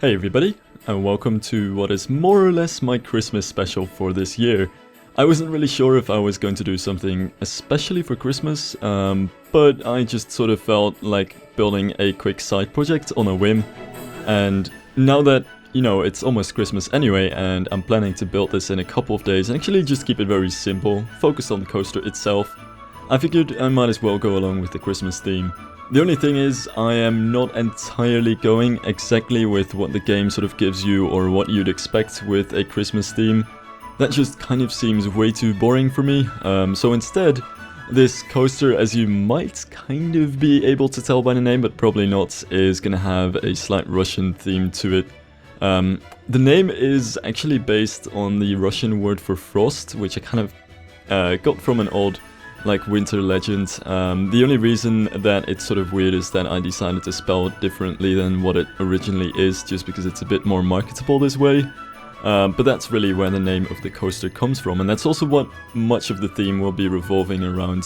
Hey everybody, and welcome to what is more or less my Christmas special for this year. I wasn't really sure if I was going to do something especially for Christmas, but I just sort of felt like building a quick side project on a whim. And now that, it's almost Christmas anyway, and I'm planning to build this in a couple of days and actually just keep it very simple, focus on the coaster itself, I figured I might as well go along with the Christmas theme. The only thing is, I am not entirely going exactly with what the game sort of gives you or what you'd expect with a Christmas theme. That just kind of seems way too boring for me, so instead, this coaster, as you might kind of be able to tell by the name, but probably not, is gonna have a slight Russian theme to it. The name is actually based on the Russian word for frost, which I kind of got from an old winter legend. The only reason that it's sort of weird is that I decided to spell it differently than what it originally is, just because it's a bit more marketable this way. But that's really where the name of the coaster comes from, and that's also what much of the theme will be revolving around.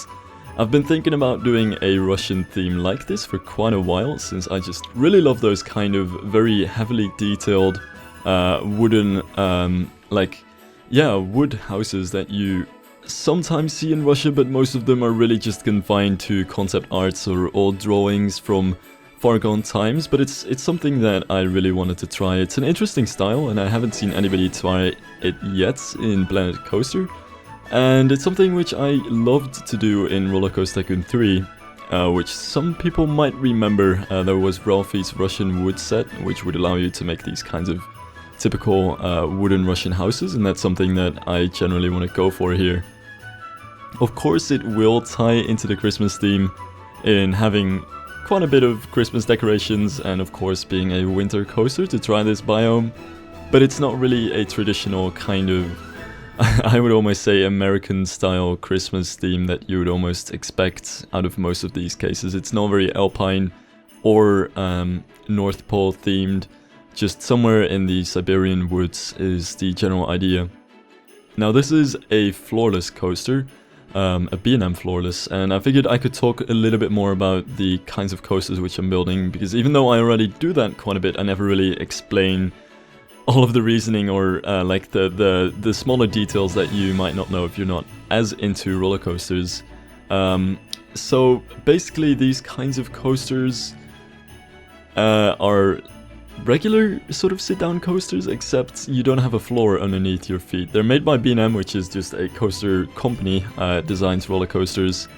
I've been thinking about doing a Russian theme like this for quite a while, since I just really love those kind of very heavily detailed wooden, wood houses that you sometimes see in Russia, but most of them are really just confined to concept arts or old drawings from far gone times, but it's something that I really wanted to try. It's an interesting style, and I haven't seen anybody try it yet in Planet Coaster, and it's something which I loved to do in Roller Coaster Tycoon 3, which some people might remember. There was Ralphie's Russian wood set, which would allow you to make these kinds of typical wooden Russian houses, and that's something that I generally want to go for here. Of course, it will tie into the Christmas theme in having quite a bit of Christmas decorations and of course being a winter coaster to try this biome, but it's not really a traditional kind of, I would almost say, American style Christmas theme that you would almost expect out of most of these cases. It's not very alpine or North Pole themed, just somewhere in the Siberian woods is the general idea. Now this is a floorless coaster, a B&M floorless, and I figured I could talk a little bit more about the kinds of coasters which I'm building, because even though I already do that quite a bit, I never really explain all of the reasoning or the smaller details that you might not know if you're not as into roller coasters. So basically these kinds of coasters are regular sort of sit-down coasters, except you don't have a floor underneath your feet. They're made by B&M, which is just a coaster company, designs roller coasters,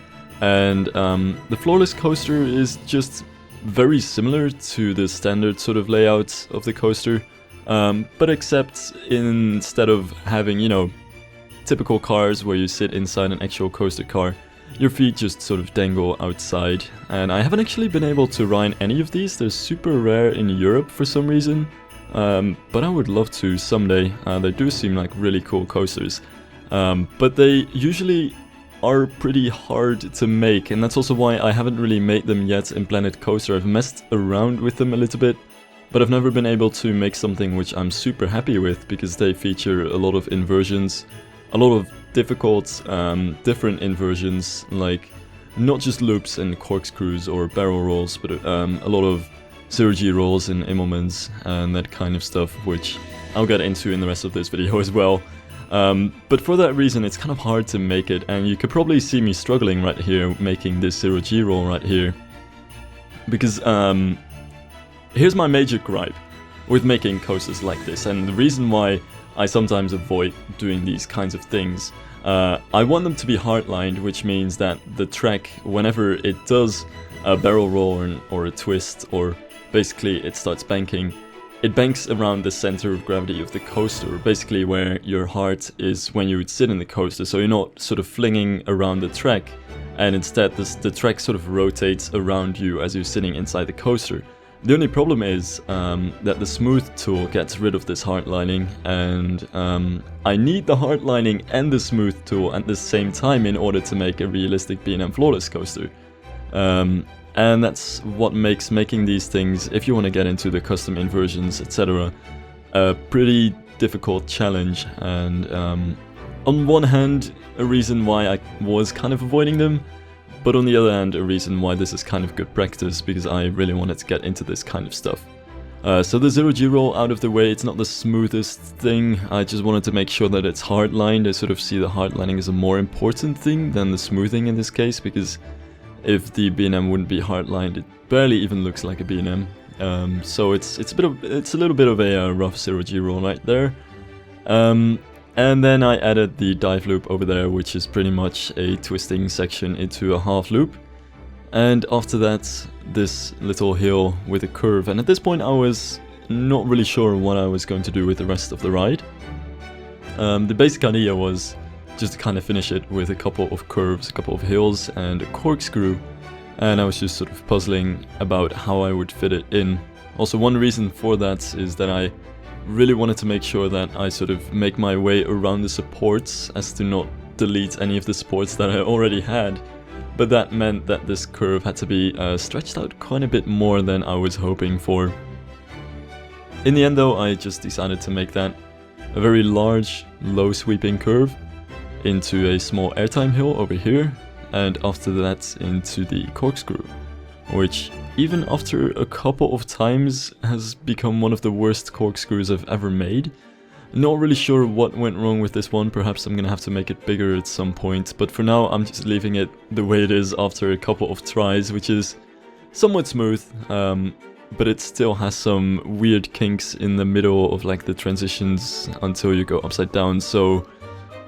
and the floorless coaster is just very similar to the standard sort of layout of the coaster, but except instead of having, typical cars where you sit inside an actual coaster car, your feet just sort of dangle outside, and I haven't actually been able to ride any of these. They're super rare in Europe for some reason, but I would love to someday. They do seem like really cool coasters, but they usually are pretty hard to make, and that's also why I haven't really made them yet in Planet Coaster. I've messed around with them a little bit, but I've never been able to make something which I'm super happy with, because they feature a lot of inversions, a lot of difficult, different inversions, like not just loops and corkscrews or barrel rolls, but a lot of 0G rolls and Immelmans and that kind of stuff, which I'll get into in the rest of this video as well. But for that reason, it's kind of hard to make it, and you could probably see me struggling right here making this 0G roll right here, because here's my major gripe with making coasters like this, and the reason why I sometimes avoid doing these kinds of things. I want them to be hard-lined, which means that the track, whenever it does a barrel roll or a twist, or basically it starts banking, it banks around the center of gravity of the coaster, basically where your heart is when you would sit in the coaster, so you're not sort of flinging around the track, and instead the track sort of rotates around you as you're sitting inside the coaster. The only problem is that the smooth tool gets rid of this hard lining, and I need the hard lining and the smooth tool at the same time in order to make a realistic B&M floorless coaster. And that's what makes making these things, if you want to get into the custom inversions, etc., a pretty difficult challenge, and on one hand a reason why I was kind of avoiding them, but on the other hand, a reason why this is kind of good practice, because I really wanted to get into this kind of stuff. So the 0G roll out of the way, it's not the smoothest thing. I just wanted to make sure that it's hard-lined. I sort of see the hard-lining as a more important thing than the smoothing in this case, because if the B&M wouldn't be hard-lined, it barely even looks like a B&M. So it's a little bit of a rough 0G roll right there. And then I added the dive loop over there, which is pretty much a twisting section into a half loop. And after that, this little hill with a curve. And at this point I was not really sure what I was going to do with the rest of the ride. The basic idea was just to kind of finish it with a couple of curves, a couple of hills and a corkscrew. And I was just sort of puzzling about how I would fit it in. Also, one reason for that is that I really wanted to make sure that I sort of make my way around the supports as to not delete any of the supports that I already had. But that meant that this curve had to be stretched out quite a bit more than I was hoping for. In the end though, I just decided to make that a very large, low sweeping curve into a small airtime hill over here, and after that into the corkscrew, which even after a couple of times has become one of the worst corkscrews I've ever made. Not really sure what went wrong with this one. Perhaps I'm gonna have to make it bigger at some point, but for now I'm just leaving it the way it is after a couple of tries, which is somewhat smooth, but it still has some weird kinks in the middle of like the transitions until you go upside down. So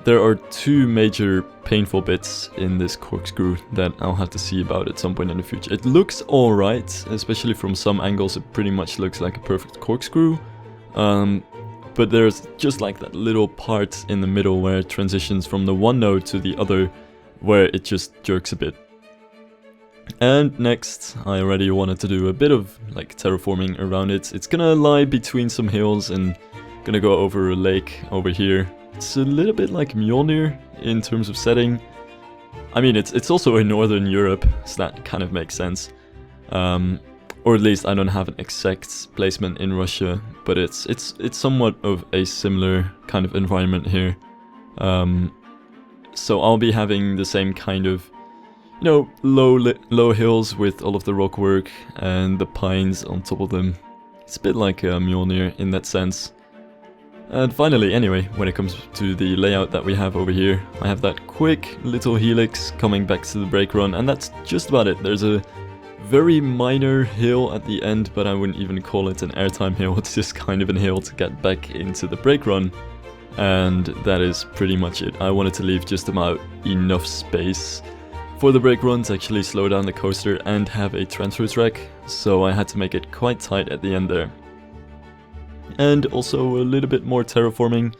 there are two major painful bits in this corkscrew that I'll have to see about at some point in the future. It looks alright, especially from some angles it pretty much looks like a perfect corkscrew. But there's just like that little part in the middle where it transitions from the one node to the other, where it just jerks a bit. And next, I already wanted to do a bit of like terraforming around it. It's gonna lie between some hills and gonna go over a lake over here. It's a little bit like Mjolnir in terms of setting. I mean, it's also in Northern Europe, so that kind of makes sense. Or at least I don't have an exact placement in Russia, but it's somewhat of a similar kind of environment here. So I'll be having the same kind of, you know, low hills with all of the rock work and the pines on top of them. It's a bit like Mjolnir in that sense. And finally, anyway, when it comes to the layout that we have over here, I have that quick little helix coming back to the brake run, and that's just about it. There's a very minor hill at the end, but I wouldn't even call it an airtime hill. It's just kind of an hill to get back into the brake run, and that is pretty much it. I wanted to leave just about enough space for the brake run to actually slow down the coaster and have a transfer track, so I had to make it quite tight at the end there. And also a little bit more terraforming.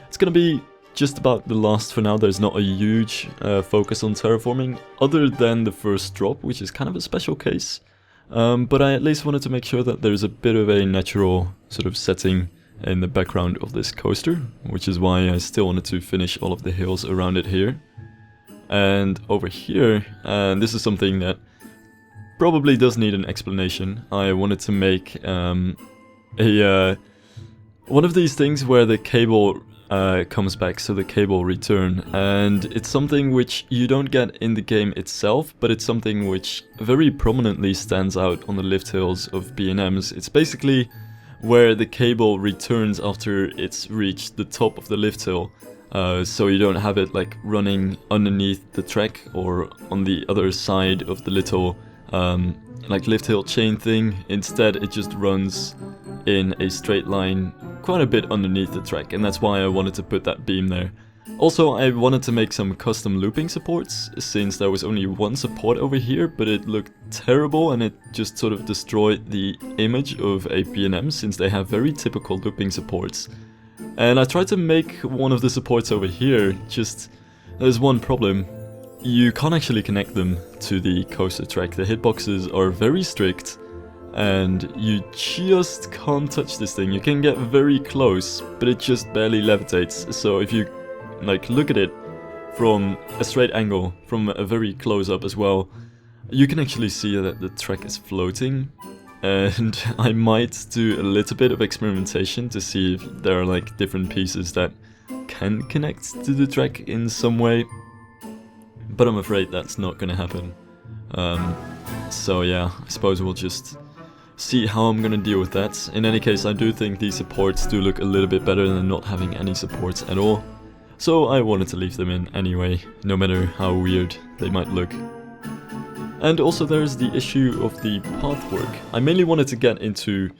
It's gonna be just about the last for now. There's not a huge focus on terraforming other than the first drop, which is kind of a special case. But I at least wanted to make sure that there's a bit of a natural sort of setting in the background of this coaster, which is why I still wanted to finish all of the hills around it here. And over here, and this is something that probably does need an explanation. I wanted to make one of these things where the cable comes back, so the cable return, and it's something which you don't get in the game itself, but it's something which very prominently stands out on the lift hills of B&Ms. It's basically where the cable returns after it's reached the top of the lift hill, so you don't have it like running underneath the track or on the other side of the little like lift hill chain thing. Instead it just runs in a straight line quite a bit underneath the track, and that's why I wanted to put that beam there. Also, I wanted to make some custom looping supports, since there was only one support over here, but it looked terrible and it just sort of destroyed the image of a B&M, since they have very typical looping supports. And I tried to make one of the supports over here, just there's one problem. You can't actually connect them to the coaster track. The hitboxes are very strict, and you just can't touch this thing. You can get very close, but it just barely levitates. So if you like look at it from a straight angle, from a very close up as well, you can actually see that the track is floating. And I might do a little bit of experimentation to see if there are like different pieces that can connect to the track in some way, but I'm afraid that's not gonna happen. So yeah, I suppose we'll just see how I'm gonna deal with that. In any case, I do think these supports do look a little bit better than not having any supports at all. So I wanted to leave them in anyway, no matter how weird they might look. And also there's the issue of the path work. I mainly wanted to get into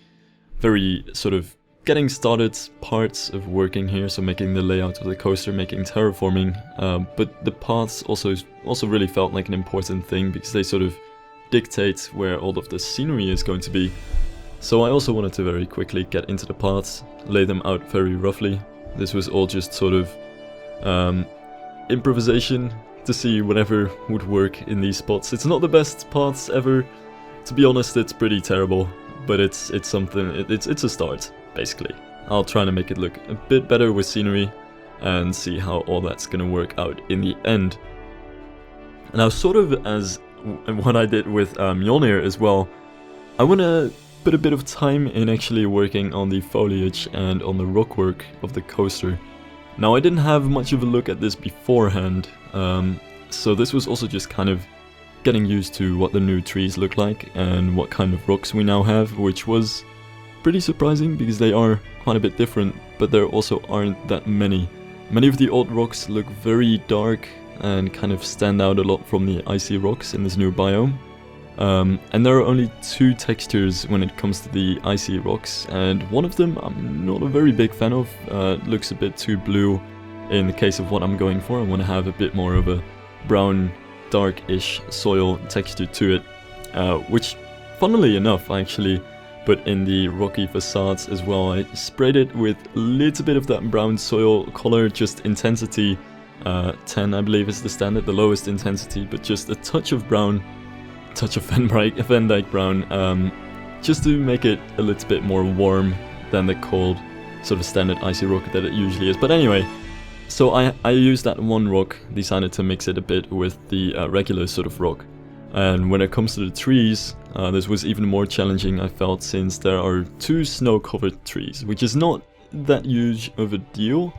very sort of getting started parts of working here, so making the layout of the coaster, making terraforming, but the paths also really felt like an important thing because they sort of dictate where all of the scenery is going to be. So I also wanted to very quickly get into the paths, lay them out very roughly. This was all just sort of improvisation to see whatever would work in these spots. It's not the best paths ever, to be honest. It's pretty terrible, but it's something. It's a start basically. I'll try to make it look a bit better with scenery and see how all that's gonna work out in the end. Now, sort of as what I did with Mjolnir as well, I want to put a bit of time in actually working on the foliage and on the rockwork of the coaster. Now, I didn't have much of a look at this beforehand, so this was also just kind of getting used to what the new trees look like and what kind of rocks we now have, which was pretty surprising because they are quite a bit different, but there also aren't that many. Many of the old rocks look very dark and kind of stand out a lot from the icy rocks in this new biome. And there are only two textures when it comes to the icy rocks, and one of them I'm not a very big fan of. It looks a bit too blue in the case of what I'm going for. I want to have a bit more of a brown, dark-ish soil texture to it, which, funnily enough, I actually put in the rocky facades as well. I sprayed it with a little bit of that brown soil color, just intensity 10 I believe is the standard, the lowest intensity, but just a touch of brown, touch of Van Dyke brown, just to make it a little bit more warm than the cold sort of standard icy rock that it usually is. But anyway, so I used that one rock, decided to mix it a bit with the regular sort of rock. And when it comes to the trees, this was even more challenging, I felt, since there are two snow-covered trees, which is not that huge of a deal,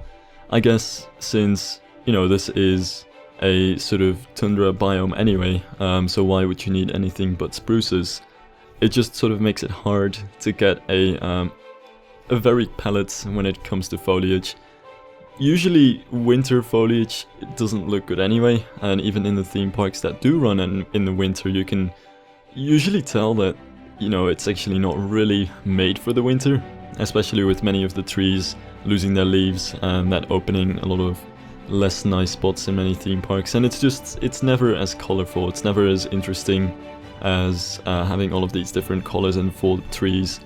I guess, since, you know, this is a sort of tundra biome anyway, so why would you need anything but spruces? It just sort of makes it hard to get a varied palette when it comes to foliage. Usually winter foliage doesn't look good anyway, and even in the theme parks that do run in the winter, you can usually tell that, you know, it's actually not really made for the winter, especially with many of the trees losing their leaves and that opening a lot of less nice spots in many theme parks. And it's never as colorful, it's never as interesting as having all of these different colors and full trees.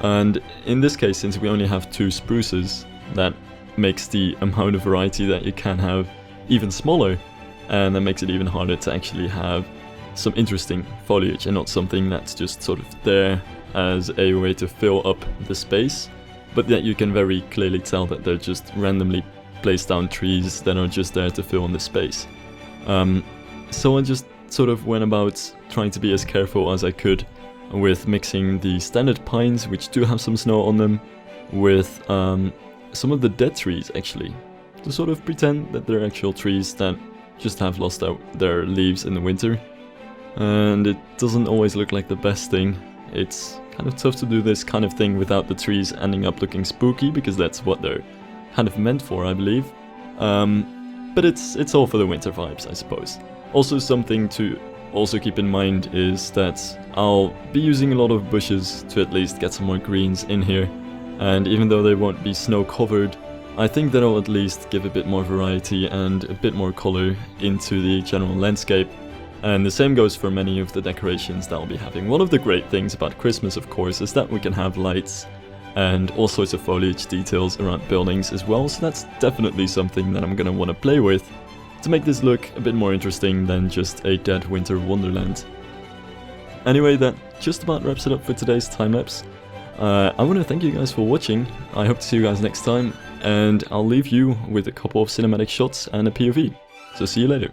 And in this case, since we only have two spruces, that makes the amount of variety that you can have even smaller, and that makes it even harder to actually have some interesting foliage and not something that's just sort of there as a way to fill up the space, but that you can very clearly tell that they're just randomly placed down trees that are just there to fill in the space. So I just sort of went about trying to be as careful as I could with mixing the standard pines, which do have some snow on them, with some of the dead trees actually, to sort of pretend that they're actual trees that just have lost out their leaves in the winter. And it doesn't always look like the best thing. It's kind of tough to do this kind of thing without the trees ending up looking spooky, because that's what they're kind of meant for, I believe. But it's all for the winter vibes, I suppose. Also, something to also keep in mind is that I'll be using a lot of bushes to at least get some more greens in here. And even though they won't be snow covered, I think that'll at least give a bit more variety and a bit more color into the general landscape. And the same goes for many of the decorations that I'll be having. One of the great things about Christmas, of course, is that we can have lights and all sorts of foliage details around buildings as well, so that's definitely something that I'm gonna want to play with to make this look a bit more interesting than just a dead winter wonderland. Anyway, that just about wraps it up for today's time-lapse. I want to thank you guys for watching. I hope to see you guys next time, and I'll leave you with a couple of cinematic shots and a POV. So see you later.